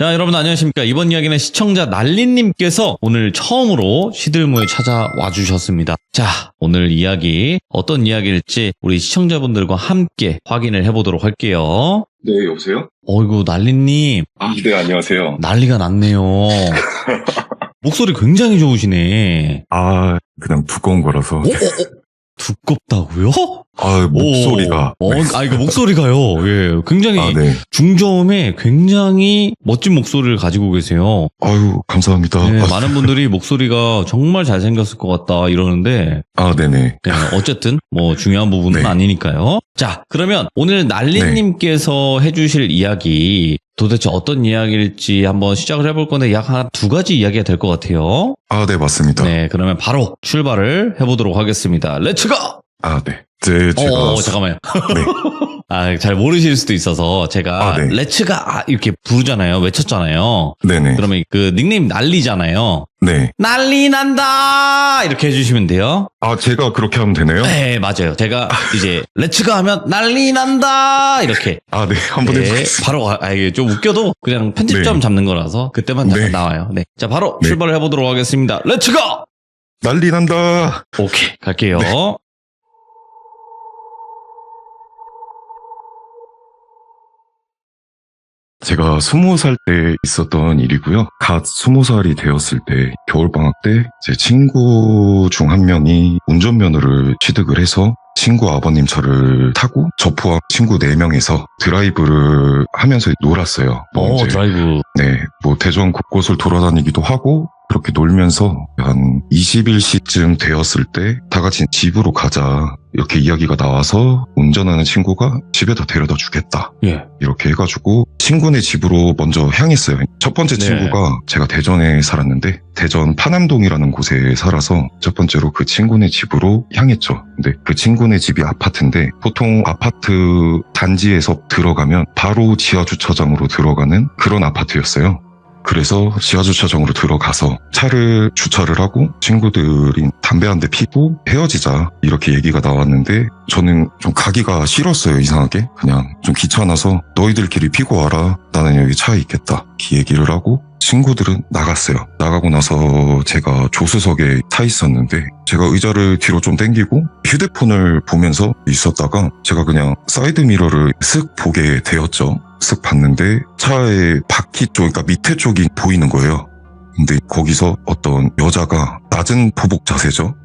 자, 여러분 안녕하십니까. 이번 이야기는 시청자 날리님께서 오늘 처음으로 시들모에 찾아와 주셨습니다. 자, 오늘 이야기 어떤 이야기일지 우리 시청자분들과 함께 확인을 해보도록 할게요. 네, 여보세요? 어이구, 날리님. 네, 안녕하세요. 난리가 났네요. 목소리 굉장히 좋으시네. 그냥 두꺼운 거라서. 두껍다고요? 목소리가. 이거 목소리가요. 예, 굉장히 네. 중저음에 굉장히 멋진 목소리를 가지고 계세요. 감사합니다. 네, 많은 분들이 목소리가 정말 잘생겼을 것 같다 이러는데. 네네. 네, 어쨌든 뭐 중요한 부분은 네. 아니니까요. 자, 그러면 오늘 날리님께서 해주실 이야기 도대체 어떤 이야기일지 한번 시작을 해볼 건데 약 한 두 가지 이야기가 될 것 같아요. 네, 맞습니다. 네, 그러면 바로 출발을 해보도록 하겠습니다. 렛츠고! 네. 제가. 잠깐만요. 네. 잘 모르실 수도 있어서 제가 네. 렛츠가 이렇게 부르잖아요. 외쳤잖아요. 네네. 그러면 그 닉네임 난리잖아요. 네. 난리 난다! 이렇게 해주시면 돼요. 제가 그렇게 하면 되나요? 네, 맞아요. 제가 이제 렛츠가 하면 난리 난다! 이렇게. 네, 한번 해보겠습니다. 바로, 이게 좀 웃겨도 그냥 편집점 네. 잡는 거라서 그때만 잠깐 네. 나와요. 네. 자, 바로 네. 출발을 해보도록 하겠습니다. 렛츠가! 난리 난다! 오케이, 갈게요. 네. 제가 20살 때 있었던 일이고요. 갓 20살이 되었을 때 겨울방학 때 제 친구 중 한 명이 운전면허를 취득을 해서 친구 아버님 차를 타고 저 포함 친구 4명에서 드라이브를 하면서 놀았어요. 드라이브. 네, 대전 곳곳을 돌아다니기도 하고 그렇게 놀면서 한 21시쯤 되었을 때 다 같이 집으로 가자 이렇게 이야기가 나와서 운전하는 친구가 집에다 데려다 주겠다. 예. 이렇게 해가지고 친구네 집으로 먼저 향했어요. 첫 번째 네. 친구가 제가 대전에 살았는데 대전 파남동이라는 곳에 살아서 첫 번째로 그 친구네 집으로 향했죠. 근데 그 친구네 집이 아파트인데 보통 아파트 단지에서 들어가면 바로 지하주차장으로 들어가는 그런 아파트였어요. 그래서 지하주차장으로 들어가서 차를 주차를 하고 친구들이 담배 한 대 피고 헤어지자 이렇게 얘기가 나왔는데 저는 좀 가기가 싫었어요. 이상하게 그냥 좀 귀찮아서 너희들끼리 피고 와라, 나는 여기 차에 있겠다 이렇게 얘기를 하고 친구들은 나갔어요. 나가고 나서 제가 조수석에 타 있었는데 제가 의자를 뒤로 좀 당기고 휴대폰을 보면서 있었다가 제가 그냥 사이드 미러를 쓱 보게 되었죠. 쓱 봤는데 차의 바퀴 쪽, 그러니까 밑에 쪽이 보이는 거예요. 근데 거기서 어떤 여자가 낮은 포복 자세죠.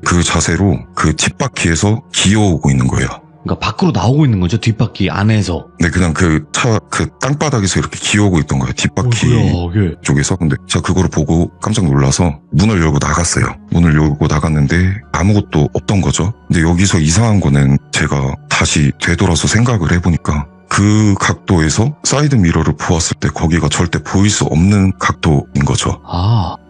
그 자세로 그 뒷바퀴에서 기어오고 있는 거예요. 그러니까 밖으로 나오고 있는 거죠. 뒷바퀴 안에서. 네, 그냥 그 땅바닥에서 이렇게 기어오고 있던 거예요. 뒷바퀴 예. 쪽에서. 근데 제가 그거를 보고 깜짝 놀라서 문을 열고 나갔어요. 문을 열고 나갔는데 아무것도 없던 거죠. 근데 여기서 이상한 거는 제가 다시 되돌아서 생각을 해보니까 그 각도에서 사이드 미러를 보았을 때 거기가 절대 보일 수 없는 각도인 거죠.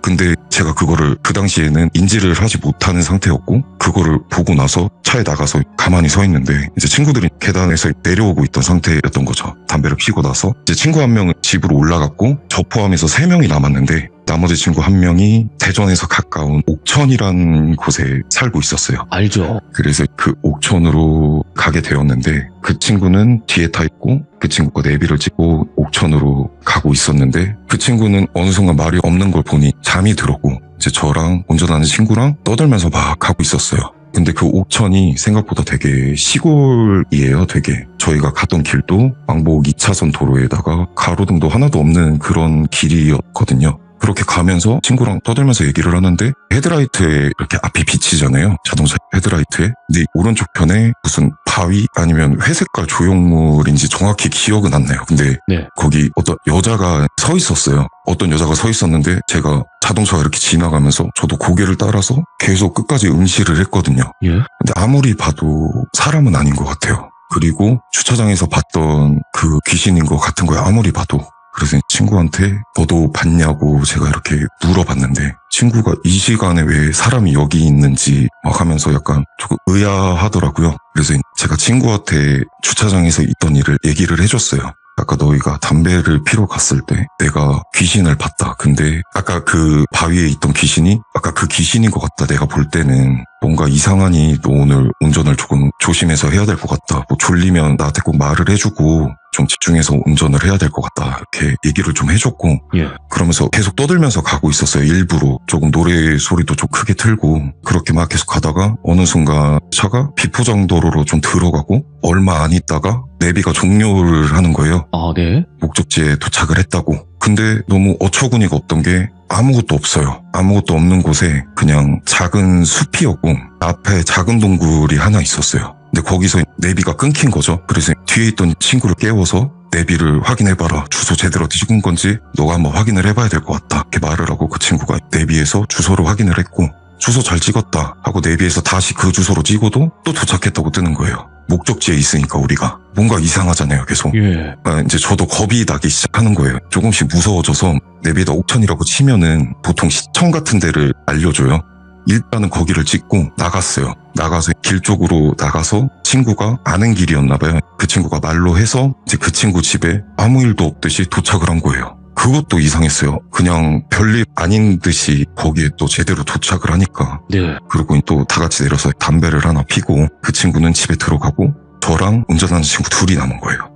근데 제가 그거를 그 당시에는 인지를 하지 못하는 상태였고 그거를 보고 나서 차에 나가서 가만히 서 있는데 이제 친구들이 계단에서 내려오고 있던 상태였던 거죠. 담배를 피고 나서 이제 친구 한 명은 집으로 올라갔고 저 포함해서 3명이 남았는데 나머지 친구 한 명이 대전에서 가까운 옥천이라는 곳에 살고 있었어요. 알죠. 그래서 그 옥천으로 가게 되었는데 그 친구는 뒤에 타 있고 그 친구가 내비를 찍고 옥천으로 가고 있었는데 그 친구는 어느 순간 말이 없는 걸 보니 잠이 들었고 이제 저랑 운전하는 친구랑 떠들면서 막 가고 있었어요. 근데 그 옥천이 생각보다 되게 시골이에요. 되게 저희가 갔던 길도 왕복 2차선 도로에다가 가로등도 하나도 없는 그런 길이었거든요. 그렇게 가면서 친구랑 떠들면서 얘기를 하는데 헤드라이트에 이렇게 앞이 비치잖아요. 자동차 헤드라이트에. 근데 오른쪽 편에 무슨 바위 아니면 회색깔 조형물인지 정확히 기억은 안 나요. 근데 네. 거기 어떤 여자가 서 있었어요. 어떤 여자가 서 있었는데 제가 자동차가 이렇게 지나가면서 저도 고개를 따라서 계속 끝까지 응시를 했거든요. 예. 근데 아무리 봐도 사람은 아닌 것 같아요. 그리고 주차장에서 봤던 그 귀신인 것 같은 거예요. 아무리 봐도. 그래서 친구한테 너도 봤냐고 제가 이렇게 물어봤는데 친구가 이 시간에 왜 사람이 여기 있는지 막 하면서 약간 조금 의아하더라고요. 그래서 제가 친구한테 주차장에서 있던 일을 얘기를 해줬어요. 아까 너희가 담배를 피러 갔을 때 내가 귀신을 봤다. 근데 아까 그 바위에 있던 귀신이 아까 그 귀신인 것 같다. 내가 볼 때는 뭔가 이상하니 너 오늘 운전을 조금 조심해서 해야 될 것 같다. 뭐 졸리면 나한테 꼭 말을 해주고 좀 집중해서 운전을 해야 될 것 같다 이렇게 얘기를 좀 해줬고 예. 그러면서 계속 떠들면서 가고 있었어요. 일부러 조금 노래 소리도 좀 크게 틀고 그렇게 막 계속 가다가 어느 순간 차가 비포장도로로 좀 들어가고 얼마 안 있다가 내비가 종료를 하는 거예요. 아, 네. 목적지에 도착을 했다고. 근데 너무 어처구니가 없던 게 아무것도 없어요. 아무것도 없는 곳에 그냥 작은 숲이었고 앞에 작은 동굴이 하나 있었어요. 근데 거기서 내비가 끊긴 거죠. 그래서 뒤에 있던 친구를 깨워서 내비를 확인해봐라. 주소 제대로 찍은 건지 너가 한번 확인을 해봐야 될 것 같다. 이렇게 말을 하고 그 친구가 내비에서 주소를 확인을 했고 주소 잘 찍었다 하고 내비에서 다시 그 주소로 찍어도 또 도착했다고 뜨는 거예요. 목적지에 있으니까 우리가 뭔가 이상하잖아요. 계속. 예. 이제 저도 겁이 나기 시작하는 거예요. 조금씩 무서워져서 내비에다 옥천이라고 치면은 보통 시청 같은 데를 알려줘요. 일단은 거기를 찍고 나갔어요. 나가서 길 쪽으로 나가서 친구가 아는 길이었나 봐요. 그 친구가 말로 해서 이제 그 친구 집에 아무 일도 없듯이 도착을 한 거예요. 그것도 이상했어요. 그냥 별일 아닌 듯이 거기에 또 제대로 도착을 하니까. 네. 그리고 또 다 같이 내려서 담배를 하나 피고 그 친구는 집에 들어가고 저랑 운전하는 친구 둘이 남은 거예요.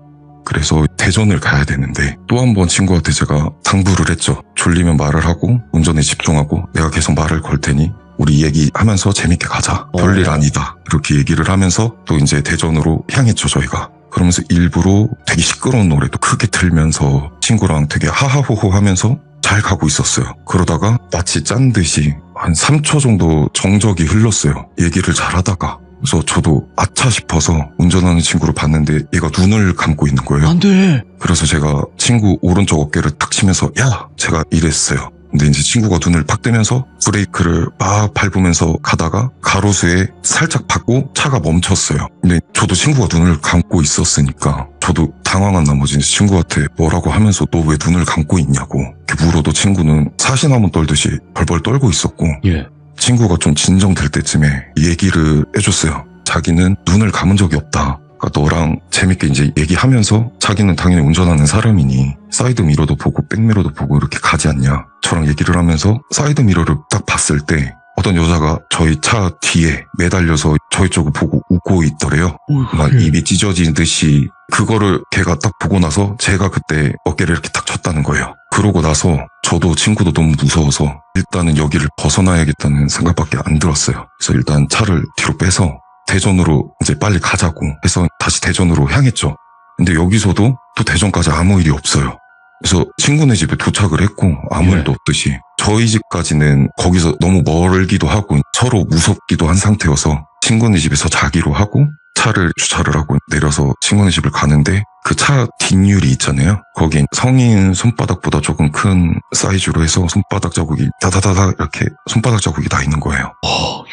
그래서 대전을 가야 되는데 또 한 번 친구한테 제가 당부를 했죠. 졸리면 말을 하고 운전에 집중하고 내가 계속 말을 걸 테니 우리 얘기하면서 재밌게 가자. 별일 아니다. 이렇게 얘기를 하면서 또 이제 대전으로 향했죠, 저희가. 그러면서 일부러 되게 시끄러운 노래도 크게 틀면서 친구랑 되게 하하호호 하면서 잘 가고 있었어요. 그러다가 마치 짠 듯이 한 3초 정도 정적이 흘렀어요. 얘기를 잘 하다가. 그래서 저도 아차 싶어서 운전하는 친구를 봤는데 얘가 눈을 감고 있는 거예요. 안 돼. 그래서 제가 친구 오른쪽 어깨를 탁 치면서 야! 제가 이랬어요. 근데 이제 친구가 눈을 팍 뜨면서 브레이크를 막 밟으면서 가다가 가로수에 살짝 밟고 차가 멈췄어요. 근데 저도 친구가 눈을 감고 있었으니까 저도 당황한 나머지 친구한테 뭐라고 하면서 너 왜 눈을 감고 있냐고 이렇게 물어도 친구는 사시나무 떨듯이 벌벌 떨고 있었고 예. 친구가 좀 진정될 때쯤에 얘기를 해줬어요. 자기는 눈을 감은 적이 없다. 그러니까 너랑 재밌게 이제 얘기하면서 자기는 당연히 운전하는 사람이니 사이드 미러도 보고 백미러도 보고 이렇게 가지 않냐. 저랑 얘기를 하면서 사이드 미러를 딱 봤을 때 어떤 여자가 저희 차 뒤에 매달려서 저희 쪽을 보고 웃고 있더래요. 막 입이 찢어지듯이. 그거를 걔가 딱 보고 나서 제가 그때 어깨를 이렇게 딱 쳤다는 거예요. 그러고 나서 저도 친구도 너무 무서워서 일단은 여기를 벗어나야겠다는 생각밖에 안 들었어요. 그래서 일단 차를 뒤로 빼서 대전으로 이제 빨리 가자고 해서 다시 대전으로 향했죠. 근데 여기서도 또 대전까지 아무 일이 없어요. 그래서 친구네 집에 도착을 했고 아무 일도 없듯이 저희 집까지는 거기서 너무 멀기도 하고 서로 무섭기도 한 상태여서 친구네 집에서 자기로 하고 차를 주차를 하고 내려서 친구네 집을 가는데 그 차 뒷유리 있잖아요. 거긴 성인 손바닥보다 조금 큰 사이즈로 해서 손바닥 자국이 다다다다 이렇게 손바닥 자국이 나 있는 거예요.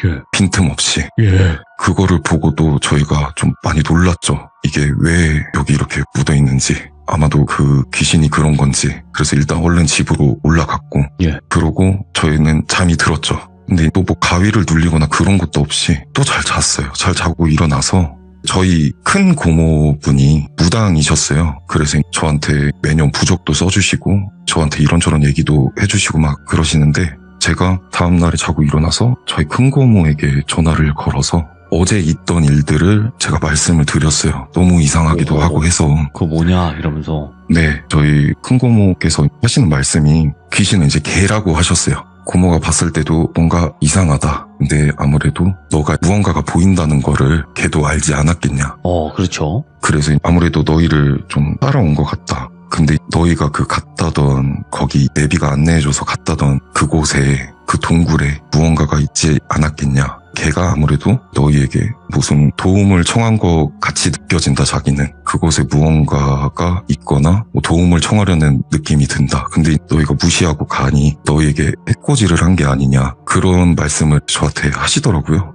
예. 빈틈없이. 예. 그거를 보고도 저희가 좀 많이 놀랐죠. 이게 왜 여기 이렇게 묻어 있는지. 아마도 그 귀신이 그런 건지. 그래서 일단 얼른 집으로 올라갔고 예. 그러고 저희는 잠이 들었죠. 근데 또 뭐 가위를 눌리거나 그런 것도 없이 또 잘 잤어요. 잘 자고 일어나서 저희 큰 고모분이 무당이셨어요. 그래서 저한테 매년 부적도 써주시고 저한테 이런저런 얘기도 해주시고 막 그러시는데 제가 다음날에 자고 일어나서 저희 큰 고모에게 전화를 걸어서 어제 있던 일들을 제가 말씀을 드렸어요. 너무 이상하기도 하고 해서. 그거 뭐냐 이러면서. 네, 저희 큰 고모께서 하시는 말씀이 귀신은 이제 개라고 하셨어요. 고모가 봤을 때도 뭔가 이상하다. 근데 아무래도 너가 무언가가 보인다는 거를 걔도 알지 않았겠냐. 그렇죠. 그래서 아무래도 너희를 좀 따라온 것 같다. 근데 너희가 그 갔다던 거기 내비가 안내해줘서 갔다던 그곳에 그 동굴에 무언가가 있지 않았겠냐. 걔가 아무래도 너희에게 무슨 도움을 청한 것 같이 느껴진다. 자기는 그곳에 무언가가 있거나 뭐 도움을 청하려는 느낌이 든다. 근데 너희가 무시하고 가니 너희에게 해코지를 한 게 아니냐. 그런 말씀을 저한테 하시더라고요.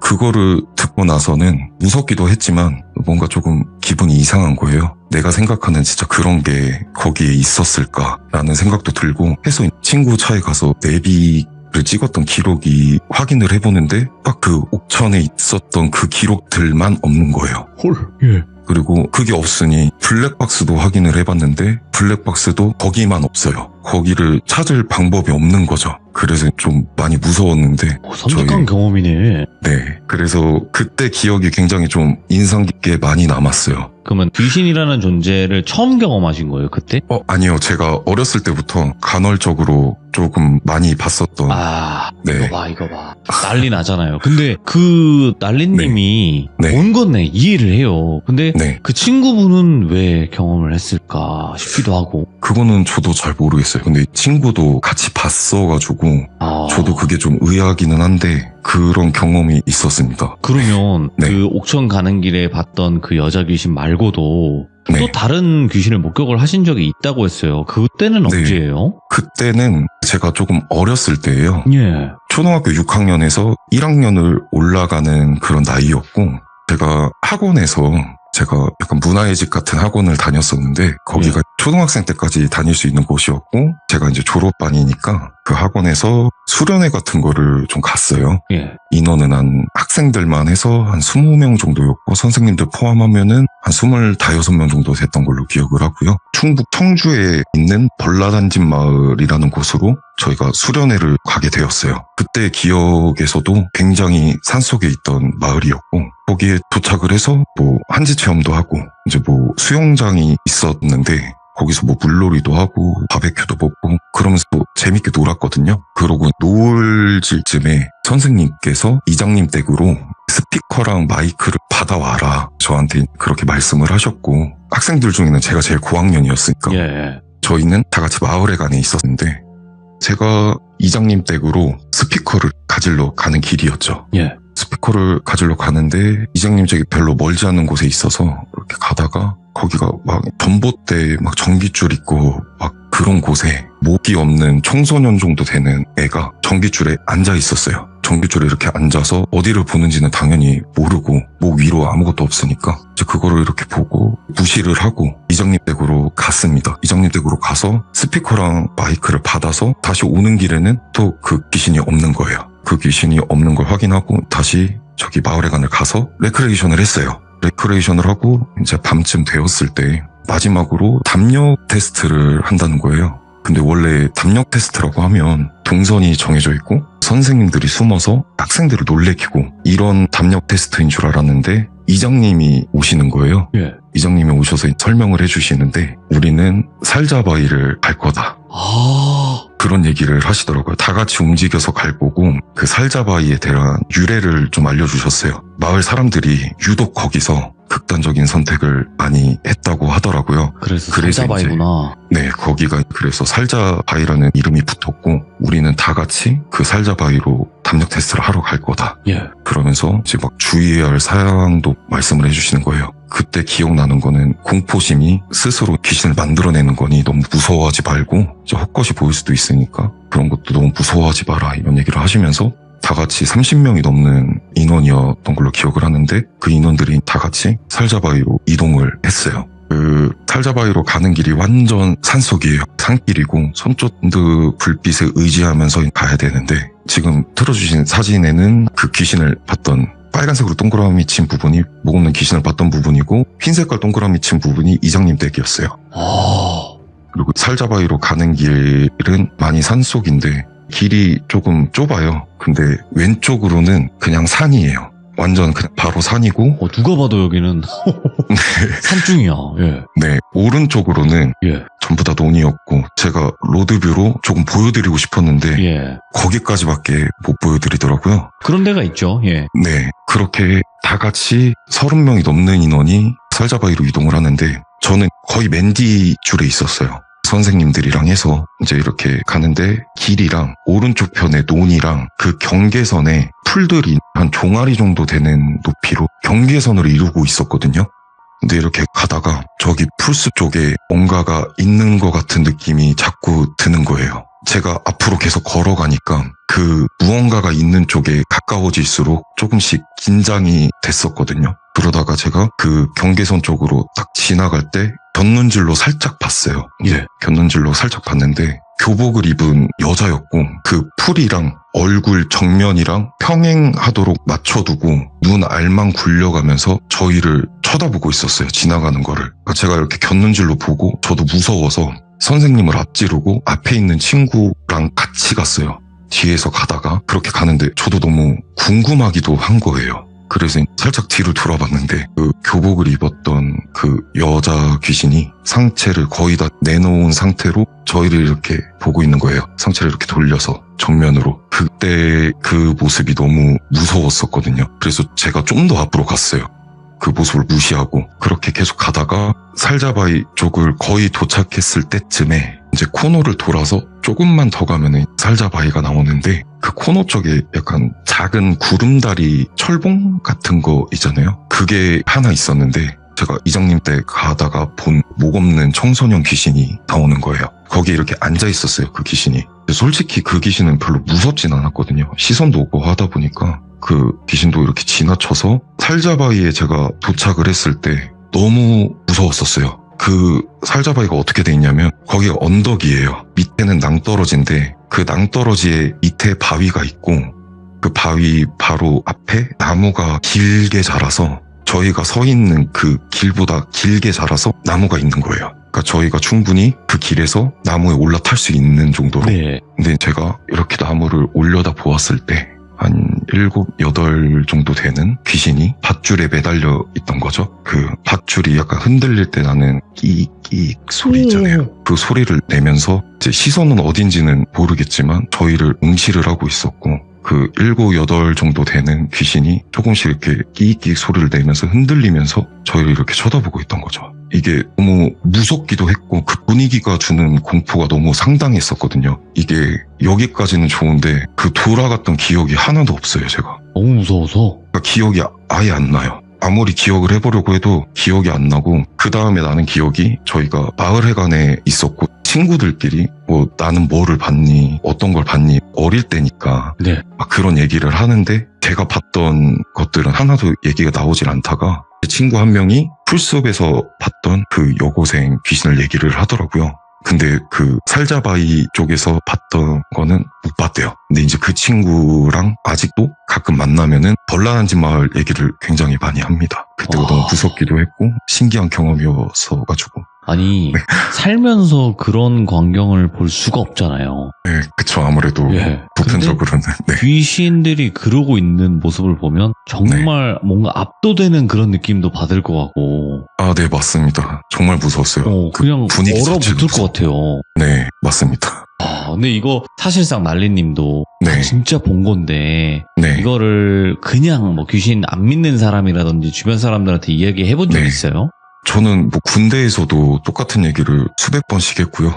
그거를 듣고 나서는 무섭기도 했지만 뭔가 조금 기분이 이상한 거예요. 내가 생각하는 진짜 그런 게 거기에 있었을까라는 생각도 들고 해서 친구 차에 가서 내비를 찍었던 기록이 확인을 해보는데 딱 그 옥천에 있었던 그 기록들만 없는 거예요. 헐. 예. 그리고 그게 없으니 블랙박스도 확인을 해봤는데 블랙박스도 거기만 없어요. 거기를 찾을 방법이 없는 거죠. 그래서 좀 많이 무서웠는데 섬뜩한 경험이네. 네, 그래서 그때 기억이 굉장히 좀 인상 깊게 많이 남았어요. 그러면 귀신이라는 존재를 처음 경험하신 거예요, 그때? 아니요. 제가 어렸을 때부터 간헐적으로 조금 많이 봤었던. 네. 이거 봐. 난리 나잖아요. 근데 그 난리님이 네. 온 건 네, 이해를 해요. 근데 네. 그 친구분은 왜 경험을 했을까 싶기도 하고. 그거는 저도 잘 모르겠어요. 근데 친구도 같이 봤어가지고 저도 그게 좀 의아하기는 한데 그런 경험이 있었습니다. 그러면 네. 그 옥천 가는 길에 봤던 그 여자 귀신 말고도 네. 또 다른 귀신을 목격을 하신 적이 있다고 했어요. 그때는 네. 언제예요? 그때는 제가 조금 어렸을 때예요. 예. 초등학교 6학년에서 1학년을 올라가는 그런 나이였고 제가 학원에서 제가 약간 문화의 집 같은 학원을 다녔었는데 거기가 초등학생 때까지 다닐 수 있는 곳이었고 제가 이제 졸업반이니까 그 학원에서 수련회 같은 거를 좀 갔어요. 예. 인원은 한 학생들만 해서 한 20명 정도였고 선생님들 포함하면은 한 25명 정도 됐던 걸로 기억을 하고요. 충북 청주에 있는 벌라단집 마을이라는 곳으로 저희가 수련회를 가게 되었어요. 그때 기억에서도 굉장히 산속에 있던 마을이었고 거기에 도착을 해서 뭐 한지 체험도 하고 이제 뭐 수영장이 있었는데 거기서 뭐 물놀이도 하고 바베큐도 먹고 그러면서 또 재밌게 놀았거든요. 그러고 노을질쯤에 선생님께서 이장님 댁으로 스피커랑 마이크를 받아와라 저한테 그렇게 말씀을 하셨고 학생들 중에는 제가 제일 고학년이었으니까 예. 저희는 다 같이 마을회관에 있었는데 제가 이장님 댁으로 스피커를 가지러 가는 길이었죠. 예. 스피커를 가지러 가는데 이장님 댁이 별로 멀지 않은 곳에 있어서 이렇게 가다가 거기가 막 전봇대 막 전기줄 있고 막 그런 곳에 목이 없는 청소년 정도 되는 애가 전기줄에 앉아 있었어요. 전기줄에 이렇게 앉아서 어디를 보는지는 당연히 모르고 목 위로 아무것도 없으니까 이제 그거를 이렇게 보고 무시를 하고 이장님 댁으로 갔습니다. 이장님 댁으로 가서 스피커랑 마이크를 받아서 다시 오는 길에는 또 그 귀신이 없는 거예요. 그 귀신이 없는 걸 확인하고 다시 저기 마을회관을 가서 레크레이션을 했어요. 레크레이션을 하고 이제 밤쯤 되었을 때 마지막으로 담력 테스트를 한다는 거예요. 근데 원래 담력 테스트라고 하면 동선이 정해져 있고 선생님들이 숨어서 학생들을 놀래키고 이런 담력 테스트인 줄 알았는데 이장님이 오시는 거예요. 예. 이장님이 오셔서 설명을 해주시는데 우리는 살자바위를 갈 거다. 그런 얘기를 하시더라고요. 다 같이 움직여서 갈 거고 그 살자바위에 대한 유래를 좀 알려주셨어요. 마을 사람들이 유독 거기서 극단적인 선택을 많이 했다고 하더라고요. 그래서 살자바위구나. 네, 거기가 그래서 살자바위라는 이름이 붙었고 우리는 다 같이 그 살자바위로 담력 테스트를 하러 갈 거다. 예. 그러면서 이제 막 주의해야 할 사항도 말씀을 해주시는 거예요. 그때 기억나는 거는 공포심이 스스로 귀신을 만들어내는 거니 너무 무서워하지 말고 이제 헛것이 보일 수도 있으니까 그런 것도 너무 무서워하지 마라 이런 얘기를 하시면서 다 같이 30명이 넘는 인원이었던 걸로 기억을 하는데 그 인원들이 다 같이 살자바위로 이동을 했어요. 그 살자바위로 가는 길이 완전 산속이에요. 산길이고 손전등 불빛에 의지하면서 가야 되는데 지금 틀어주신 사진에는 그 귀신을 봤던 빨간색으로 동그라미 친 부분이 목 없는 귀신을 봤던 부분이고 흰색깔 동그라미 친 부분이 이장님 댁이었어요. 그리고 살자바위로 가는 길은 많이 산속인데 길이 조금 좁아요. 근데 왼쪽으로는 그냥 산이에요. 완전 그냥 바로 산이고 누가 봐도 여기는 산중이야. 예. 네, 오른쪽으로는 예. 전부 다 논이었고 제가 로드뷰로 조금 보여드리고 싶었는데 예. 거기까지밖에 못 보여드리더라고요. 그런 데가 있죠. 예. 네, 그렇게 다 같이 30명이 넘는 인원이 살자바위로 이동을 하는데 저는 거의 맨 뒤줄에 있었어요. 선생님들이랑 해서 이제 이렇게 가는데 길이랑 오른쪽 편에 논이랑 그 경계선에 풀들이 한 종아리 정도 되는 높이로 경계선을 이루고 있었거든요. 근데 이렇게 가다가 저기 풀숲 쪽에 뭔가가 있는 것 같은 느낌이 자꾸 드는 거예요. 제가 앞으로 계속 걸어가니까 그 무언가가 있는 쪽에 가까워질수록 조금씩 긴장이 됐었거든요. 그러다가 제가 그 경계선 쪽으로 딱 지나갈 때 곁눈질로 살짝 봤어요. 예. 곁눈질로 살짝 봤는데 교복을 입은 여자였고 그 풀이랑 얼굴 정면이랑 평행하도록 맞춰두고 눈 알만 굴려가면서 저희를 쳐다보고 있었어요. 지나가는 거를. 제가 이렇게 곁눈질로 보고 저도 무서워서 선생님을 앞지르고 앞에 있는 친구랑 같이 갔어요. 뒤에서 가다가 그렇게 가는데 저도 너무 궁금하기도 한 거예요. 그래서 살짝 뒤로 돌아봤는데 그 교복을 입었던 그 여자 귀신이 상체를 거의 다 내놓은 상태로 저희를 이렇게 보고 있는 거예요. 상체를 이렇게 돌려서 정면으로. 그때 그 모습이 너무 무서웠었거든요. 그래서 제가 좀 더 앞으로 갔어요. 그 모습을 무시하고 그렇게 계속 가다가 살자바위 쪽을 거의 도착했을 때쯤에 이제 코너를 돌아서 조금만 더 가면은 살자바위가 나오는데 그 코너 쪽에 약간 작은 구름다리 철봉 같은 거 있잖아요. 그게 하나 있었는데 제가 이장님 때 가다가 본 목 없는 청소년 귀신이 나오는 거예요. 거기에 이렇게 앉아 있었어요. 그 귀신이. 솔직히 그 귀신은 별로 무섭진 않았거든요. 시선도 오고 하다 보니까 그 귀신도 이렇게 지나쳐서 살자바위에 제가 도착을 했을 때 너무 무서웠었어요. 그 살자바위가 어떻게 돼 있냐면 거기가 언덕이에요. 밑에는 낭떠러지인데 그 낭떠러지에 밑에 바위가 있고 그 바위 바로 앞에 나무가 길게 자라서 저희가 서 있는 그 길보다 길게 자라서 나무가 있는 거예요. 그러니까 저희가 충분히 그 길에서 나무에 올라탈 수 있는 정도로. 네. 근데 제가 이렇게 나무를 올려다 보았을 때 한 7, 8 정도 되는 귀신이 밧줄에 매달려 있던 거죠. 그 밧줄이 약간 흔들릴 때 나는 끼익 소리 있잖아요. 그 소리를 내면서 이제 시선은 어딘지는 모르겠지만 저희를 응시를 하고 있었고 그 7, 8 정도 되는 귀신이 조금씩 이렇게 끼익 소리를 내면서 흔들리면서 저희를 이렇게 쳐다보고 있던 거죠. 이게 너무 무섭기도 했고 그 분위기가 주는 공포가 너무 상당했었거든요. 이게 여기까지는 좋은데 그 돌아갔던 기억이 하나도 없어요, 제가. 너무 무서워서? 그러니까 기억이 아예 안 나요. 아무리 기억을 해보려고 해도 기억이 안 나고 그 다음에 나는 기억이 저희가 마을회관에 있었고 친구들끼리 뭐 나는 뭐를 봤니 어떤 걸 봤니 어릴 때니까 네. 막 그런 얘기를 하는데 제가 봤던 것들은 하나도 얘기가 나오질 않다가 제 친구 한 명이 풀숲에서 봤던 그 여고생 귀신을 얘기를 하더라고요. 근데 그 살자바위 쪽에서 봤던 거는 못 봤대요. 근데 이제 그 친구랑 아직도 가끔 만나면은 벌라난지 마을 얘기를 굉장히 많이 합니다. 그때가 너무 무섭기도 했고 신기한 경험이어서 가지고. 아니 네. 살면서 그런 광경을 볼 수가 없잖아요. 네, 그쵸. 아무래도 예. 보편적으로는. 네. 귀신들이 그러고 있는 모습을 보면 정말 뭔가 압도되는 그런 느낌도 받을 것 같고. 아, 네, 맞습니다. 정말 무서웠어요. 그냥 분위기 얼어붙을 자체가 것 같아요. 네, 맞습니다. 근데 이거 사실상 난리님도 네. 진짜 본 건데 네. 이거를 그냥 뭐 귀신 안 믿는 사람이라든지 주변 사람들한테 이야기해 본 적 네. 있어요? 저는 뭐 군대에서도 똑같은 얘기를 수백 번씩 했고요.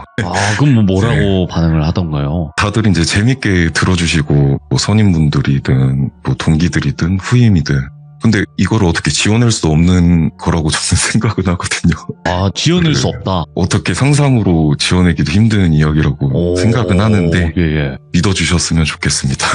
그럼 뭐라고 반응을 하던가요? 다들 이제 재밌게 들어주시고 뭐 선임분들이든 뭐 동기들이든 후임이든 근데 이거를 어떻게 지원할 수 없는 거라고 저는 생각은 하거든요. 지어낼 수 없다. 어떻게 상상으로 지어내기도 힘든 이야기라고 생각은 하는데 예. 믿어주셨으면 좋겠습니다.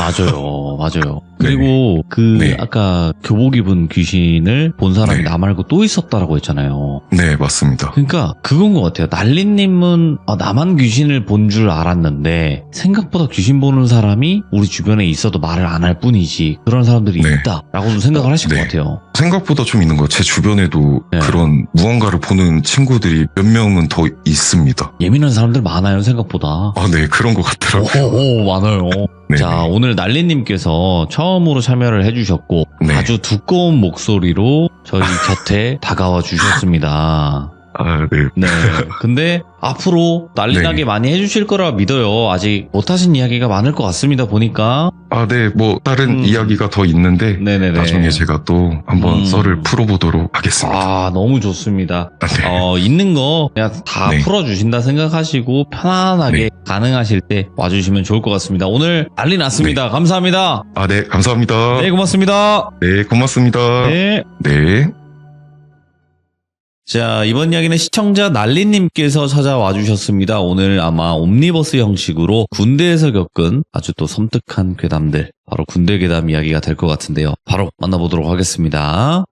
맞아요. 그리고 네. 아까 교복 입은 귀신을 본 사람이 네. 나 말고 또 있었다라고 했잖아요. 네, 맞습니다. 그러니까 그건 것 같아요. 난리님은 나만 귀신을 본 줄 알았는데 생각보다 귀신 보는 사람이 우리 주변에 있어도 말을 안 할 뿐이지 그런 사람들이 네. 있다라고도 생각을 하실 네. 것 같아요. 생각보다 좀 있는 거예요. 제 주변에도 네. 그런 무언가를 보는 친구들이 몇 명은 더 있습니다. 예민한 사람들 많아요, 생각보다. 아, 네, 그런 것 같더라고요. 많아요. 네. 자, 오늘 난리님께서 처음으로 참여를 해주셨고 네. 아주 두꺼운 목소리로 저희 곁에 다가와 주셨습니다. 아, 네. 네. 근데 앞으로 난리나게 네. 많이 해주실 거라 믿어요. 아직 못하신 이야기가 많을 것 같습니다, 보니까. 아, 네, 뭐 다른 이야기가 더 있는데 네네네. 나중에 제가 또 한번 썰을 풀어보도록 하겠습니다. 너무 좋습니다. 네. 있는 거 그냥 다 네. 풀어주신다 생각하시고 편안하게 네. 가능하실 때 와주시면 좋을 것 같습니다. 오늘 난리 났습니다. 감사합니다. 아, 네, 감사합니다. 네, 고맙습니다. 네, 고맙습니다. 네. 네. 자, 이번 이야기는 시청자 난리님께서 찾아와 주셨습니다. 오늘 아마 옴니버스 형식으로 군대에서 겪은 아주 또 섬뜩한 괴담들, 바로 군대 괴담 이야기가 될 것 같은데요. 바로 만나보도록 하겠습니다.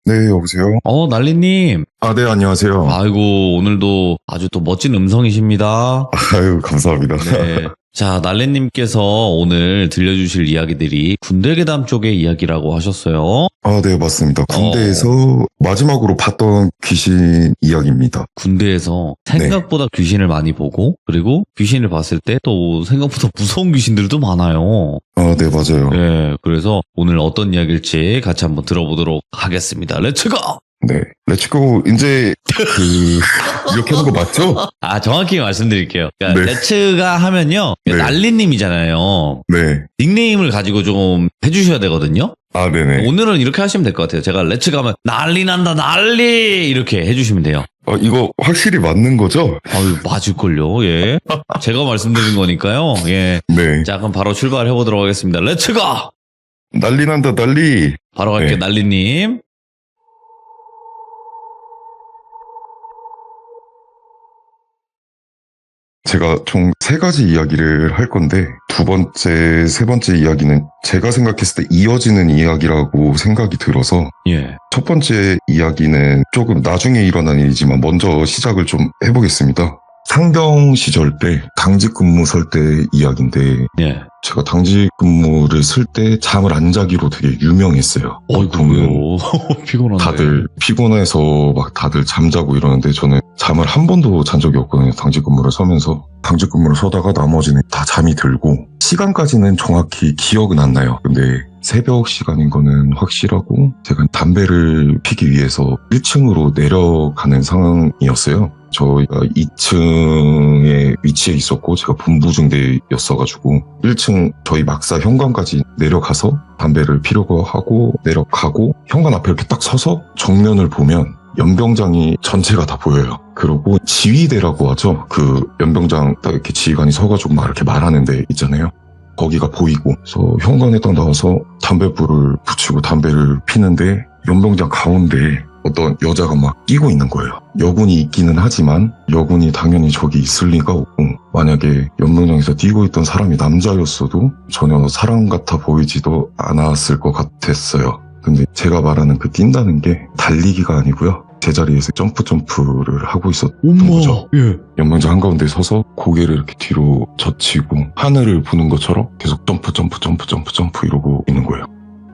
네, 여보세요? 난리님. 아, 네, 안녕하세요. 아이고, 오늘도 아주 또 멋진 음성이십니다. 아유, 감사합니다. 네. 자, 날래님께서 오늘 들려주실 이야기들이 군대괴담 쪽의 이야기라고 하셨어요. 아, 네, 맞습니다. 군대에서 마지막으로 봤던 귀신 이야기입니다. 군대에서 생각보다 귀신을 많이 보고, 그리고 귀신을 봤을 때 또 생각보다 무서운 귀신들도 많아요. 아, 네, 맞아요. 네, 그래서 오늘 어떤 이야기일지 같이 한번 들어보도록 하겠습니다. 렛츠고! 네. 렛츠고, 이제, 이렇게 하는 거 맞죠? 아, 정확히 말씀드릴게요. 그러니까 네. 레츠가 하면요, 네. 난리님이잖아요. 네. 닉네임을 가지고 좀 해주셔야 되거든요. 아, 네네. 오늘은 이렇게 하시면 될 것 같아요. 제가 레츠 가면 난리 난다 난리 이렇게 해주시면 돼요. 이거 확실히 맞는 거죠? 아유, 맞을걸요. 예. 제가 말씀드린 거니까요. 예. 네. 자, 그럼 바로 출발해 보도록 하겠습니다. 렛츠 고! 난리 난다, 난리. 바로 갈게요. 네. 난리님. 제가 총 3가지 이야기를 할 건데, 두 번째, 세 번째 이야기는 제가 생각했을 때 이어지는 이야기라고 생각이 들어서, 예. 첫 번째 이야기는 조금 나중에 일어난 일이지만 먼저 시작을 좀 해보겠습니다. 상병 시절 때 당직 근무 설 때 이야기인데, 예. 제가 당직 근무를 쓸 때 잠을 안 자기로 되게 유명했어요. 보통은 어이구, 피곤한데. 다들 피곤해서 막 다들 잠자고 이러는데 저는 잠을 한 번도 잔 적이 없거든요. 당직 근무를 서면서. 당직 근무를 서다가 나머지는 다 잠이 들고, 시간까지는 정확히 기억은 안 나요. 근데 새벽 시간인 거는 확실하고, 제가 담배를 피기 위해서 1층으로 내려가는 상황이었어요. 저희가 2층에 위치해 있었고, 제가 분부중대였어가지고 1층 저희 막사 현관까지 내려가서 담배를 피려고 하고 내려가고, 현관 앞에 이렇게 딱 서서 정면을 보면 연병장이 전체가 다 보여요. 그리고 지휘대라고 하죠. 그 연병장 딱 이렇게 지휘관이 서가지고 막 이렇게 말하는 데 있잖아요. 거기가 보이고, 그래서 현관에 딱 나와서 담배불을 붙이고 담배를 피는데, 연병장 가운데에 어떤 여자가 막 끼고 있는 거예요. 여군이 있기는 하지만 여군이 당연히 저기 있을 리가 없고, 만약에 연병장에서 뛰고 있던 사람이 남자였어도 전혀 사람 같아 보이지도 않았을 것 같았어요. 근데 제가 말하는 그 뛴다는 게 달리기가 아니고요, 제자리에서 점프를 하고 있었던 거죠. 예. 연병장 한가운데 서서 고개를 이렇게 뒤로 젖히고 하늘을 보는 것처럼 계속 점프 이러고 있는 거예요.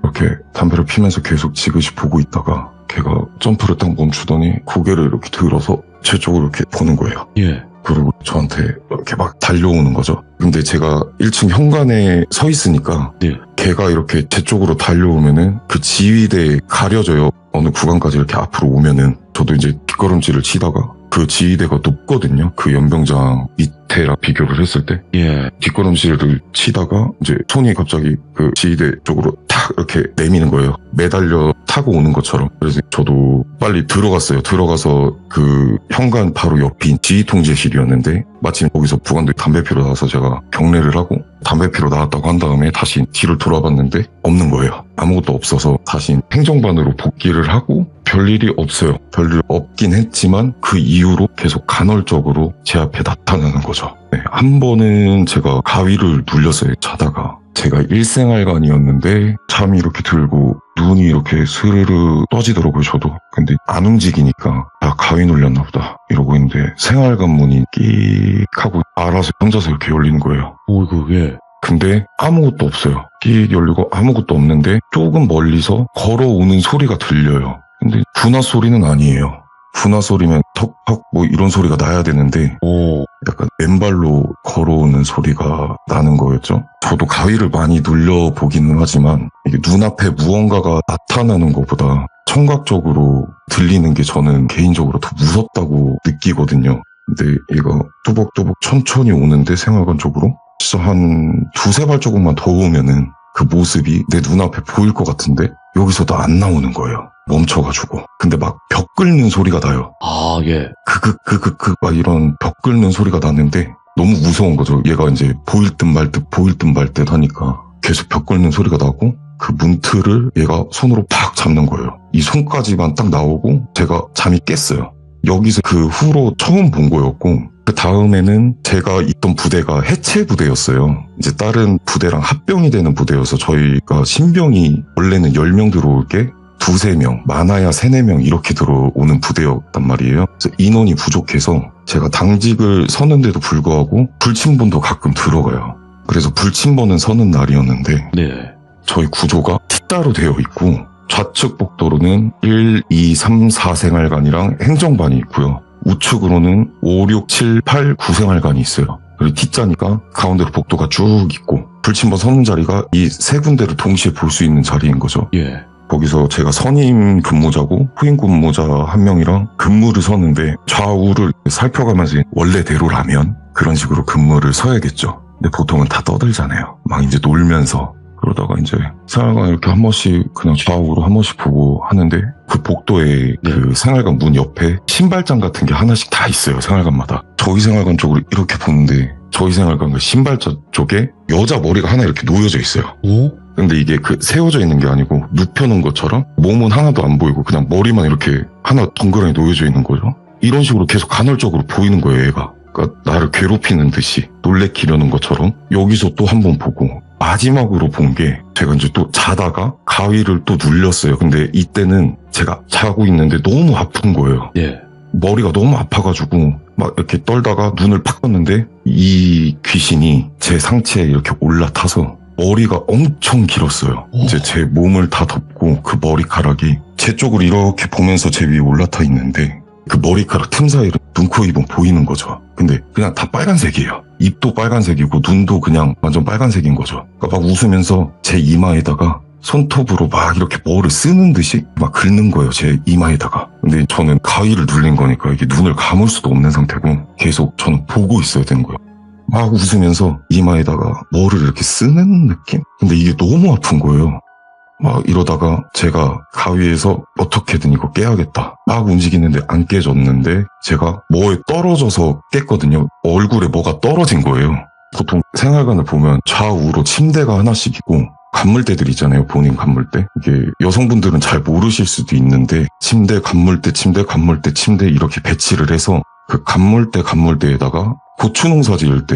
이렇게 담배를 피면서 계속 지그시 보고 있다가 걔가 점프를 딱 멈추더니 고개를 이렇게 들어서 제 쪽으로 이렇게 보는 거예요. 예. 그리고 저한테 이렇게 막 달려오는 거죠. 근데 제가 1층 현관에 서 있으니까 네. 걔가 이렇게 제 쪽으로 달려오면은 그 지휘대에 가려져요. 어느 구간까지 이렇게 앞으로 오면은 저도 이제 뒷걸음질을 치다가, 그 지휘대가 높거든요. 그 연병장 밑에랑 비교를 했을 때. 예. 뒷걸음질을 치다가 이제 손이 갑자기 그 지휘대 쪽으로 탁 이렇게 내미는 거예요. 매달려 타고 오는 것처럼. 그래서 저도 빨리 들어갔어요. 들어가서 그 현관 바로 옆인 지휘통제실이었는데, 마침 거기서 부관들이 담배 피러 나와서 제가 경례를 하고 담배 피러 나왔다고 한 다음에 다시 뒤를 돌아봤는데 없는 거예요. 아무것도 없어서 다시 행정반으로 복귀를 하고, 별일이 없어요. 별일 없긴 했지만 그 이후로 계속 간헐적으로 제 앞에 나타나는 거죠. 네, 한 번은 제가 가위를 눌렸어요. 자다가. 제가 일생활관이었는데 잠이 이렇게 들고 눈이 이렇게 스르르 떠지더라고요, 저도. 근데 안 움직이니까 가위 눌렸나 보다 이러고 있는데, 생활관 문이 끽 하고 알아서 혼자서 이렇게 열리는 거예요. 어이구, 예. 근데 아무것도 없어요. 끽 열리고 아무것도 없는데 조금 멀리서 걸어오는 소리가 들려요. 근데 군화 소리는 아니에요. 군화 소리면 턱턱 뭐 이런 소리가 나야 되는데 오. 약간 맨발로 걸어오는 소리가 나는 거였죠. 저도 가위를 많이 눌려보기는 하지만 이게 눈앞에 무언가가 나타나는 것보다 청각적으로 들리는 게 저는 개인적으로 더 무섭다고 느끼거든요. 근데 얘가 뚜벅뚜벅 천천히 오는데, 생활관 쪽으로 진짜 한 두세 발자국만 더 오면은 그 모습이 내 눈앞에 보일 것 같은데 여기서도 안 나오는 거예요. 멈춰가지고. 근데 막 벽 끓는 소리가 나요. 아, 예. 크크크크크 막 이런 벽 끓는 소리가 나는데 너무 무서운 거죠. 얘가 이제 보일 듯 말 듯 하니까 계속 벽 끓는 소리가 나고, 그 문틀을 얘가 손으로 팍 잡는 거예요. 이 손까지만 딱 나오고 제가 잠이 깼어요. 여기서 그 후로 처음 본 거였고, 그 다음에는 제가 있던 부대가 해체 부대였어요. 이제 다른 부대랑 합병이 되는 부대여서 저희가 신병이 원래는 10명 들어올 게 두세 명, 많아야 세네 명 이렇게 들어오는 부대였단 말이에요. 그래서 인원이 부족해서 제가 당직을 서는데도 불구하고 불침번도 가끔 들어가요. 그래서 불침번은 서는 날이었는데 네. 저희 구조가 T자로 되어 있고 좌측 복도로는 1, 2, 3, 4 생활관이랑 행정반이 있고요. 우측으로는 5, 6, 7, 8, 9 생활관이 있어요. 그리고 T자니까 가운데로 복도가 쭉 있고 불침번 서는 자리가 이 세 군데를 동시에 볼 수 있는 자리인 거죠. 예. 거기서 제가 선임 근무자고 후임 근무자 한 명이랑 근무를 서는데 좌우를 살펴가면서 원래대로라면 그런 식으로 근무를 서야겠죠. 근데 보통은 다 떠들잖아요. 막 이제 놀면서 그러다가 이제 생활관 이렇게 한 번씩 그냥 좌우로 한 번씩 보고 하는데 그 복도에 그 생활관 문 옆에 신발장 같은 게 하나씩 다 있어요. 생활관마다. 저희 생활관 쪽으로 이렇게 보는데 저희 생활관 그 신발장 쪽에 여자 머리가 하나 이렇게 놓여져 있어요. 오? 근데 이게 그 세워져 있는 게 아니고 눕혀놓은 것처럼 몸은 하나도 안 보이고 그냥 머리만 이렇게 하나 덩그러니 놓여져 있는 거죠. 이런 식으로 계속 간헐적으로 보이는 거예요, 얘가. 그러니까 나를 괴롭히는 듯이 놀래키려는 것처럼 여기서 또 한 번 보고 마지막으로 본 게 제가 이제 또 자다가 가위를 또 눌렸어요. 근데 이때는 제가 자고 있는데 너무 아픈 거예요. 예. 머리가 너무 아파가지고 막 이렇게 떨다가 눈을 팍 떴는데 이 귀신이 제 상체에 이렇게 올라타서 머리가 엄청 길었어요. 이제 제 몸을 다 덮고 그 머리카락이 제 쪽으로 이렇게 보면서 제 위에 올라타 있는데 그 머리카락 틈 사이로 눈, 코, 입은 보이는 거죠. 근데 그냥 다 빨간색이에요. 입도 빨간색이고 눈도 그냥 완전 빨간색인 거죠. 그러니까 막 웃으면서 제 이마에다가 손톱으로 막 이렇게 뭐를 쓰는 듯이 막 긁는 거예요. 제 이마에다가. 근데 저는 가위를 눌린 거니까 이게 눈을 감을 수도 없는 상태고 계속 저는 보고 있어야 되는 거예요. 막 웃으면서 이마에다가 뭐를 이렇게 쓰는 느낌? 근데 이게 너무 아픈 거예요. 막 이러다가 제가 가위에서 어떻게든 이거 깨야겠다. 막 움직이는데 안 깨졌는데 제가 뭐에 떨어져서 깼거든요. 얼굴에 뭐가 떨어진 거예요. 보통 생활관을 보면 좌우로 침대가 하나씩 있고 간물대들 있잖아요. 본인 간물대. 이게 여성분들은 잘 모르실 수도 있는데 침대, 간물대, 침대, 간물대, 침대 이렇게 배치를 해서 그 간물대에다가 고추 농사 지을 때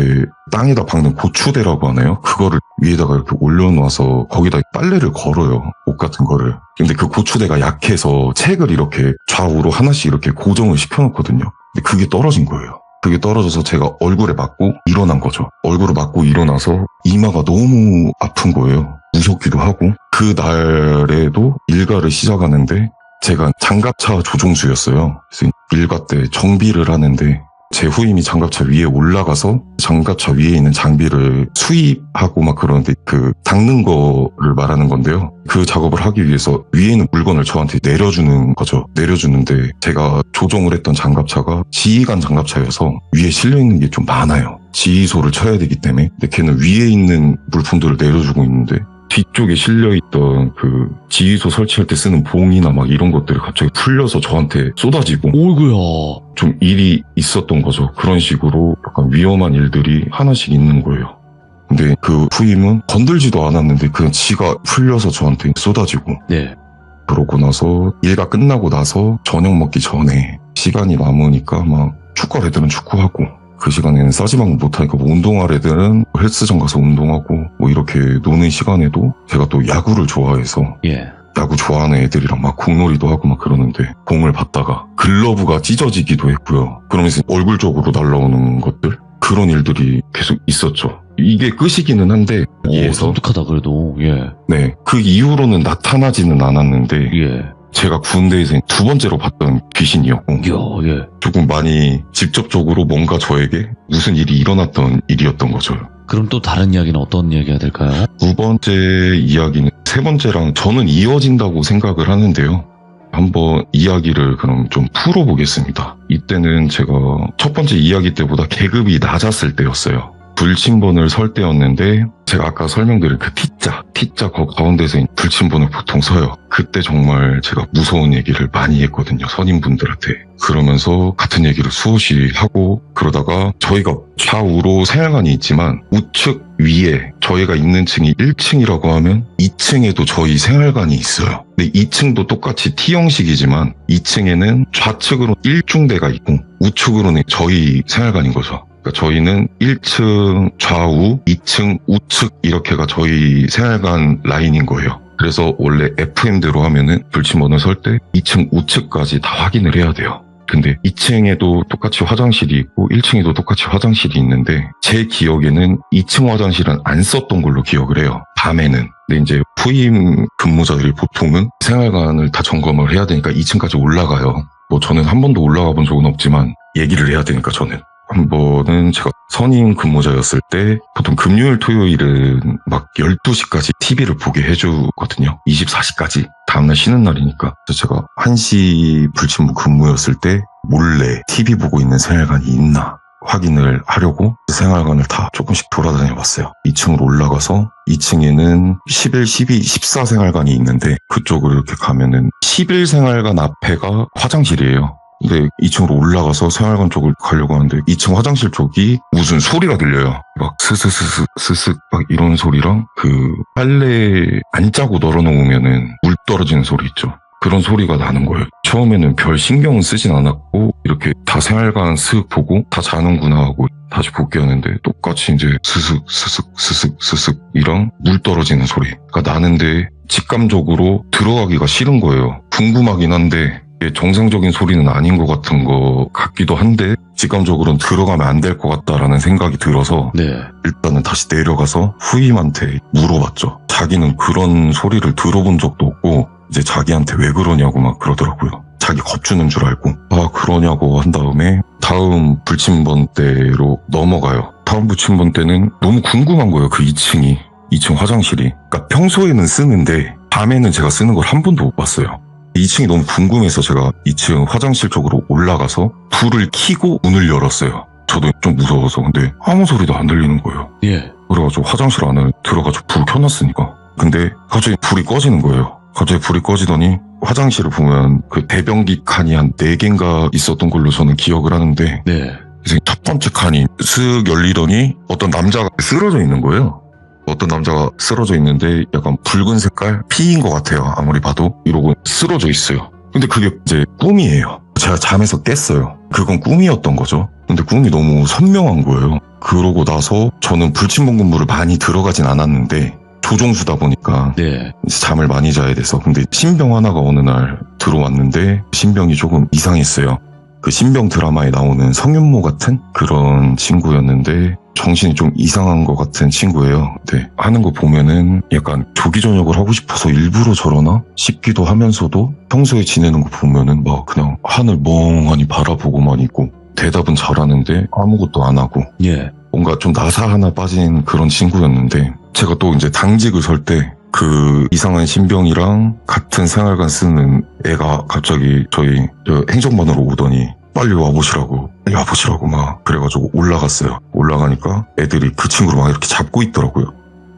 땅에다 박는 고추대라고 하나요? 그거를 위에다가 이렇게 올려놔서 거기다 빨래를 걸어요. 옷 같은 거를. 근데 그 고추대가 약해서 책을 이렇게 좌우로 하나씩 이렇게 고정을 시켜놓거든요. 근데 그게 떨어진 거예요. 그게 떨어져서 제가 얼굴에 맞고 일어난 거죠. 얼굴을 맞고 일어나서 이마가 너무 아픈 거예요. 무섭기도 하고. 그 날에도 일과를 시작하는데 제가 장갑차 조종수였어요. 그래서 일과 때 정비를 하는데 제 후임이 장갑차 위에 올라가서 장갑차 위에 있는 장비를 수입하고 막 그러는데 그 닦는 거를 말하는 건데요. 그 작업을 하기 위해서 위에 있는 물건을 저한테 내려주는 거죠. 내려주는데 제가 조종을 했던 장갑차가 지휘관 장갑차여서 위에 실려있는 게 좀 많아요. 지휘소를 쳐야 되기 때문에. 근데 걔는 위에 있는 물품들을 내려주고 있는데 뒤쪽에 실려있던 그 지휘소 설치할 때 쓰는 봉이나 막 이런 것들이 갑자기 풀려서 저한테 쏟아지고 오이구야. 좀 일이 있었던 거죠. 그런 식으로 약간 위험한 일들이 하나씩 있는 거예요. 근데 그 후임은 건들지도 않았는데 그냥 지가 풀려서 저한테 쏟아지고 네. 그러고 나서 일가 끝나고 나서 저녁 먹기 전에 시간이 남으니까 막 축구할 애들은 축구하고 그 시간에는 싸지방을 못하니까 뭐 운동할 애들은 헬스장 가서 운동하고 뭐 이렇게 노는 시간에도 제가 또 야구를 좋아해서 예. 야구 좋아하는 애들이랑 막 공놀이도 하고 막 그러는데 공을 받다가 글러브가 찢어지기도 했고요. 그러면서 얼굴 쪽으로 날라오는 것들 그런 일들이 계속 있었죠. 이게 끝이기는 한데 오, 여기에서 독특하다 그래도. 예. 네, 그 이후로는 나타나지는 않았는데 예. 제가 군대에서 두 번째로 봤던 귀신이었고 야, 예. 조금 많이 직접적으로 뭔가 저에게 무슨 일이 일어났던 일이었던 거죠. 그럼 또 다른 이야기는 어떤 이야기가 될까요? 두 번째 이야기는 세 번째랑 저는 이어진다고 생각을 하는데요. 한번 이야기를 그럼 좀 풀어보겠습니다. 이때는 제가 첫 번째 이야기 때보다 계급이 낮았을 때였어요. 불침번을 설 때였는데 제가 아까 설명드린 그 T자 거 가운데서 불침번을 보통 서요. 그때 정말 제가 무서운 얘기를 많이 했거든요. 선임분들한테. 그러면서 같은 얘기를 수없이 하고 그러다가 저희가 좌우로 생활관이 있지만 우측 위에 저희가 있는 층이 1층이라고 하면 2층에도 저희 생활관이 있어요. 근데 2층도 똑같이 T형식이지만 2층에는 좌측으로 1중대가 있고 우측으로는 저희 생활관인 거죠. 그러니까 저희는 1층 좌우, 2층 우측 이렇게가 저희 생활관 라인인 거예요. 그래서 원래 FM대로 하면은 불침번호 설 때 2층 우측까지 다 확인을 해야 돼요. 근데 2층에도 똑같이 화장실이 있고 1층에도 똑같이 화장실이 있는데 제 기억에는 2층 화장실은 안 썼던 걸로 기억을 해요. 밤에는. 근데 이제 후임 근무자들이 보통은 생활관을 다 점검을 해야 되니까 2층까지 올라가요. 뭐 저는 한 번도 올라가 본 적은 없지만 얘기를 해야 되니까 저는. 한 번은 제가 선임 근무자였을 때 보통 금요일 토요일은 막 12시까지 TV를 보게 해주거든요. 24시까지. 다음날 쉬는 날이니까. 그래서 제가 1시 불침부 근무였을 때 몰래 TV 보고 있는 생활관이 있나 확인을 하려고 생활관을 다 조금씩 돌아다녀 봤어요. 2층으로 올라가서 2층에는 11, 12, 14 생활관이 있는데 그쪽으로 이렇게 가면은 11 생활관 앞에가 화장실이에요. 근데 2층으로 올라가서 생활관 쪽을 가려고 하는데 2층 화장실 쪽이 무슨 소리가 들려요. 막 스스스스스스 막 이런 소리랑 그 빨래 안 짜고 널어놓으면은 물 떨어지는 소리 있죠. 그런 소리가 나는 거예요. 처음에는 별 신경은 쓰진 않았고 이렇게 다 생활관 쓱 보고 다 자는구나 하고 다시 복귀하는데 똑같이 이제 스슥 스슥 스슥 스슥 이랑 물 떨어지는 소리가 나는데 직감적으로 들어가기가 싫은 거예요. 궁금하긴 한데 정상적인 소리는 아닌 것 같은 거 같기도 한데 직감적으로는 들어가면 안 될 것 같다라는 생각이 들어서 네. 일단은 다시 내려가서 후임한테 물어봤죠. 자기는 그런 소리를 들어본 적도 없고 이제 자기한테 왜 그러냐고 막 그러더라고요. 자기 겁주는 줄 알고. 아 그러냐고 한 다음에 다음 불침번 때로 넘어가요. 다음 불침번 때는 너무 궁금한 거예요. 그 2층이. 2층 화장실이. 그러니까 평소에는 쓰는데 밤에는 제가 쓰는 걸 한 번도 못 봤어요. 2층이 너무 궁금해서 제가 2층 화장실 쪽으로 올라가서 불을 켜고 문을 열었어요. 저도 좀 무서워서. 근데 아무 소리도 안 들리는 거예요. 예. 그래가지고 화장실 안에 들어가지고 불을 켜놨으니까. 근데 갑자기 불이 꺼지는 거예요. 갑자기 불이 꺼지더니 화장실을 보면 그 대변기 칸이 한 4개인가 있었던 걸로 저는 기억을 하는데 네. 그래서 첫 번째 칸이 쓱 열리더니 어떤 남자가 쓰러져 있는 거예요. 어떤 남자가 쓰러져 있는데 약간 붉은 색깔 피인 것 같아요. 아무리 봐도 이러고 쓰러져 있어요. 근데 그게 이제 꿈이에요. 제가 잠에서 깼어요. 그건 꿈이었던 거죠. 근데 꿈이 너무 선명한 거예요. 그러고 나서 저는 불침번 근무를 많이 들어가진 않았는데 조종수다 보니까 네. 이제 잠을 많이 자야 돼서 근데 신병 하나가 어느 날 들어왔는데 신병이 조금 이상했어요. 그 신병 드라마에 나오는 성윤모 같은 그런 친구였는데 정신이 좀 이상한 것 같은 친구예요. 근데 하는 거 보면은 약간 조기 전역을 하고 싶어서 일부러 저러나 싶기도 하면서도 평소에 지내는 거 보면은 막 그냥 하늘 멍하니 바라보고만 있고 대답은 잘하는데 아무것도 안 하고 예. 뭔가 좀 나사 하나 빠진 그런 친구였는데 제가 또 이제 당직을 설 때 그 이상한 신병이랑 같은 생활관 쓰는 애가 갑자기 저희 행정반으로 오더니 빨리 와보시라고 막 그래가지고 올라갔어요. 올라가니까 애들이 그 친구를 막 이렇게 잡고 있더라고요.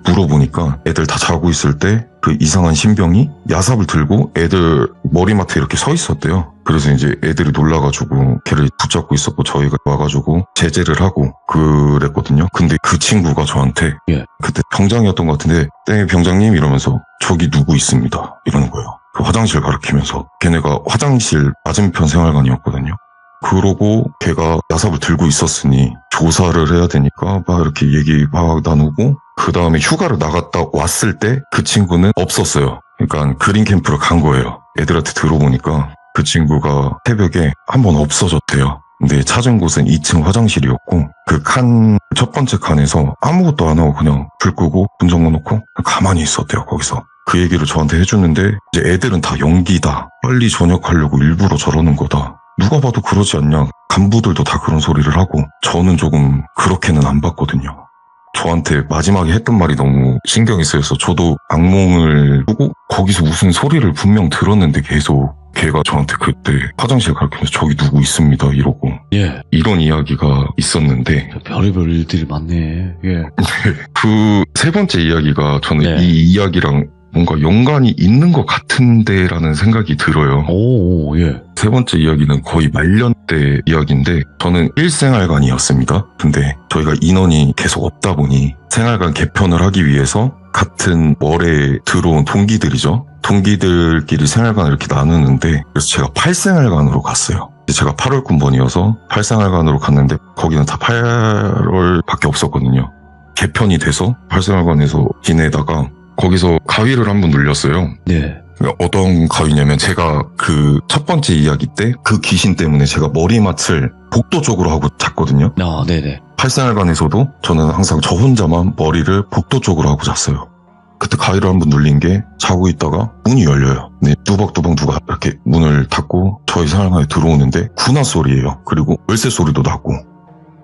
물어보니까 애들 다 자고 있을 때 그 이상한 신병이 야삽을 들고 애들 머리맡에 이렇게 서 있었대요. 그래서 이제 애들이 놀라가지고 걔를 붙잡고 있었고 저희가 와가지고 제재를 하고 그랬거든요. 근데 그 친구가 저한테 예. 그때 병장이었던 것 같은데 네 병장님 이러면서 저기 누구 있습니다 이러는 거예요. 그 화장실 가리키면서 걔네가 화장실 맞은편 생활관이었거든요. 그러고 걔가 야삽을 들고 있었으니 조사를 해야 되니까 막 이렇게 얘기 막 나누고 그 다음에 휴가를 나갔다 왔을 때 그 친구는 없었어요. 그러니까 그린 캠프를 간 거예요. 애들한테 들어보니까 그 친구가 새벽에 한 번 없어졌대요. 근데 찾은 곳은 2층 화장실이었고 그 칸 첫 번째 칸에서 아무것도 안 하고 그냥 불 끄고 문 잠궈놓고 가만히 있었대요. 거기서. 그 얘기를 저한테 해주는데 이제 애들은 다 연기다. 빨리 전역하려고 일부러 저러는 거다. 누가 봐도 그러지 않냐. 간부들도 다 그런 소리를 하고 저는 조금 그렇게는 안 봤거든요. 저한테 마지막에 했던 말이 너무 신경이 쓰여서 저도 악몽을 꾸고 거기서 무슨 소리를 분명 들었는데 계속 걔가 저한테 그때 화장실 가르치면서 저기 누구 있습니다 이러고 예. 이런 이야기가 있었는데 별의별 일들이 많네. 예. 그 세 번째 이야기가 저는 네. 이 이야기랑 뭔가 연관이 있는 것 같은데라는 생각이 들어요. 오, 예. 세 번째 이야기는 거의 말년 때 이야기인데 저는 1생활관이었습니다. 근데 저희가 인원이 계속 없다 보니 생활관 개편을 하기 위해서 같은 월에 들어온 동기들이죠. 동기들끼리 생활관을 이렇게 나누는데 그래서 제가 8생활관으로 갔어요. 제가 8월 군번이어서 8생활관으로 갔는데 거기는 다 8월밖에 없었거든요. 개편이 돼서 8생활관에서 지내다가 거기서 가위를 한번 눌렸어요. 네. 어떤 가위냐면 제가 그 첫 번째 이야기 때 그 귀신 때문에 제가 머리맡을 복도 쪽으로 하고 잤거든요. 아, 네네. 팔생활관에서도 저는 항상 저 혼자만 머리를 복도 쪽으로 하고 잤어요. 그때 가위를 한번 눌린 게 자고 있다가 문이 열려요. 네, 뚜벅뚜벅 누가 이렇게 문을 닫고 저희 생활관에 들어오는데 군화 소리예요. 그리고 열쇠 소리도 나고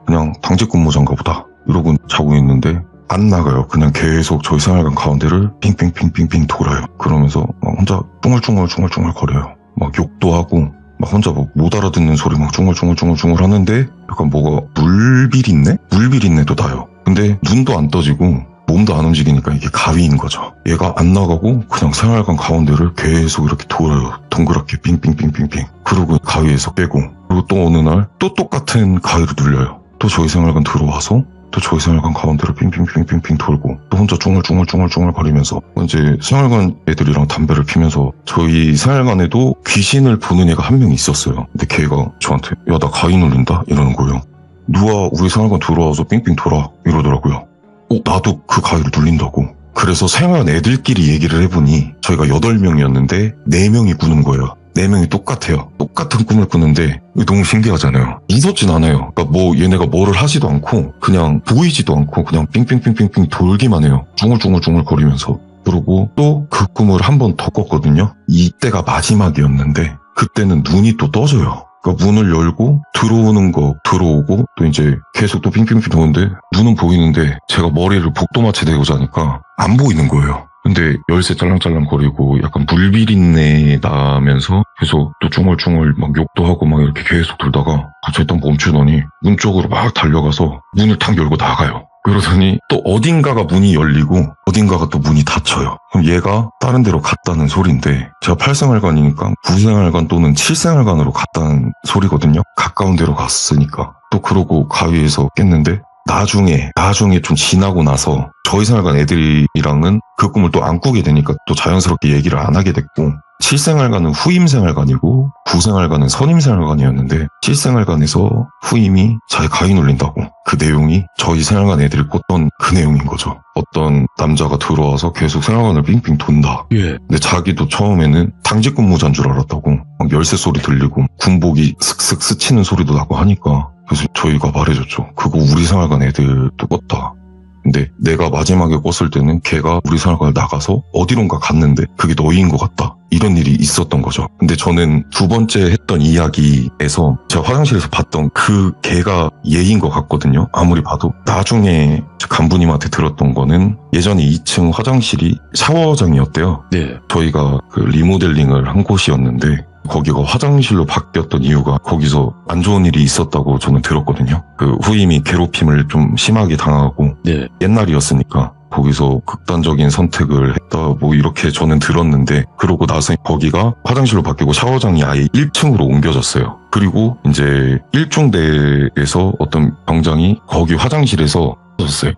그냥 당직 근무자인가 보다 이러고 자고 있는데 안 나가요. 그냥 계속 저희 생활관 가운데를 핑핑핑핑핑 돌아요. 그러면서 막 혼자 쭝얼쭝얼 거려요. 막 욕도 하고 막 혼자 막 못 알아듣는 소리 막 쭝얼쭝얼 하는데 약간 뭐가 물비린내도 나요. 근데 눈도 안 떠지고 몸도 안 움직이니까 이게 가위인 거죠. 얘가 안 나가고 그냥 생활관 가운데를 계속 이렇게 돌아요. 동그랗게 빙빙빙빙빙. 그러고 가위에서 빼고 그리고 또 어느 날 또 똑같은 가위를 눌려요. 또 저희 생활관 들어와서 또 저희 생활관 가운데를 빙빙빙빙빙 돌고 또 혼자 쭝얼쭝얼 거리면서 이제 생활관 애들이랑 담배를 피면서 저희 생활관에도 귀신을 보는 애가 한 명 있었어요. 근데 걔가 저한테 야 나 가위 눌린다 이러는 거예요. 누가 우리 생활관 들어와서 빙빙 돌아 이러더라고요. 나도 그 가위를 눌린다고. 그래서 생활관 애들끼리 얘기를 해보니 저희가 8명이었는데 4명이 꾸는 거예요. 4명이 똑같아요. 똑같은 꿈을 꾸는데 너무 신기하잖아요. 무섭진 않아요. 그러니까 뭐 얘네가 뭐를 하지도 않고 그냥 보이지도 않고 그냥 빙빙빙빙빙 돌기만 해요. 쭝얼쭝얼 거리면서. 그러고 또 그 꿈을 한 번 더 꿨거든요. 이때가 마지막이었는데 그때는 눈이 또 떠져요. 그러니까 문을 열고 들어오는 거 들어오고 또 이제 계속 또 빙빙빙 도는데 눈은 보이는데 제가 머리를 복도마취 대고 자니까 안 보이는 거예요. 근데 열쇠 짤랑짤랑 거리고 약간 물비린내 나면서 계속 또 쭝얼쭝얼 막 욕도 하고 막 이렇게 계속 돌다가 갑자기 딱 멈추더니 문 쪽으로 막 달려가서 문을 탁 열고 나가요. 그러더니 또 어딘가가 문이 열리고 어딘가가 또 문이 닫혀요. 그럼 얘가 다른 데로 갔다는 소리인데 제가 8생활관이니까 9생활관 또는 7생활관으로 갔다는 소리거든요. 가까운 데로 갔으니까. 또 그러고 가위에서 깼는데 나중에 좀 지나고 나서 저희 생활관 애들이랑은 그 꿈을 또 안 꾸게 되니까 또 자연스럽게 얘기를 안 하게 됐고 7생활관은 후임생활관이고 9생활관은 선임생활관이었는데 7생활관에서 후임이 자기 가위 눌린다고 그 내용이 저희 생활관 애들이 꿨던 그 내용인 거죠. 어떤 남자가 들어와서 계속 생활관을 빙빙 돈다. 예. 근데 자기도 처음에는 당직 근무자인 줄 알았다고 막 열쇠 소리 들리고 군복이 슥슥 스치는 소리도 나고 하니까 그래서 저희가 말해줬죠. 그거 우리 생활관 애들도 꿨다. 근데 내가 마지막에 꿨을 때는 걔가 우리 생활관을 나가서 어디론가 갔는데 그게 너희인 것 같다. 이런 일이 있었던 거죠. 근데 저는 두 번째 했던 이야기에서 제가 화장실에서 봤던 그 걔가 얘인 것 같거든요. 아무리 봐도. 나중에 간부님한테 들었던 거는 예전에 2층 화장실이 샤워장이었대요. 네. 저희가 그 리모델링을 한 곳이었는데 거기가 화장실로 바뀌었던 이유가 거기서 안 좋은 일이 있었다고 저는 들었거든요. 그 후임이 괴롭힘을 좀 심하게 당하고 네. 옛날이었으니까 거기서 극단적인 선택을 했다 뭐 이렇게 저는 들었는데 그러고 나서 거기가 화장실로 바뀌고 샤워장이 아예 1층으로 옮겨졌어요. 그리고 이제 1중대에서 어떤 병장이 거기 화장실에서 졌어요.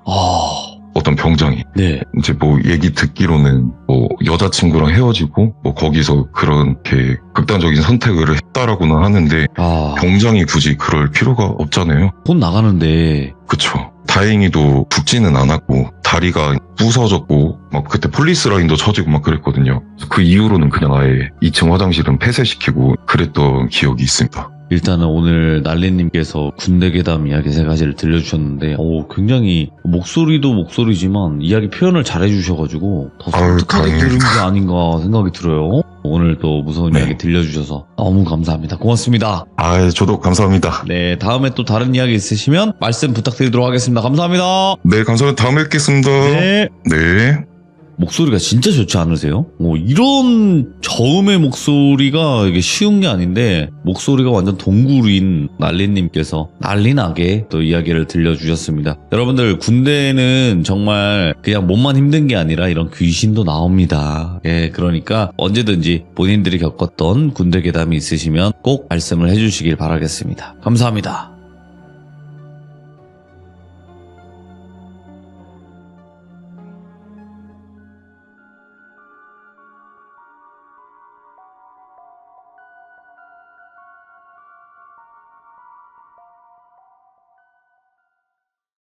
어떤 병장이. 네. 이제 뭐 얘기 듣기로는 뭐 여자친구랑 헤어지고 뭐 거기서 그렇게 극단적인 선택을 했다라고는 하는데 병장이 굳이 그럴 필요가 없잖아요. 돈 나가는데. 그쵸. 다행히도 죽지는 않았고 다리가 부서졌고 막 그때 폴리스 라인도 쳐지고 막 그랬거든요. 그 이후로는 그냥 아예 2층 화장실은 폐쇄시키고 그랬던 기억이 있습니다. 일단은 오늘 날리님께서 군대 괴담 이야기 3가지를 들려주셨는데 굉장히 목소리도 목소리지만 이야기 표현을 잘해주셔가지고 더 독특하게 들은 게 아닌가 생각이 들어요. 오늘 또 무서운 이야기 들려주셔서 너무 감사합니다. 고맙습니다. 저도 감사합니다. 네, 다음에 또 다른 이야기 있으시면 말씀 부탁드리도록 하겠습니다. 감사합니다. 네, 감사합니다. 다음에 뵙겠습니다. 네. 네. 목소리가 진짜 좋지 않으세요? 이런 저음의 목소리가 이게 쉬운 게 아닌데 목소리가 완전 동굴인 날리님께서 난리나게 또 이야기를 들려주셨습니다. 여러분들 군대는 정말 그냥 몸만 힘든 게 아니라 이런 귀신도 나옵니다. 예, 그러니까 언제든지 본인들이 겪었던 군대 괴담이 있으시면 꼭 말씀을 해주시길 바라겠습니다. 감사합니다.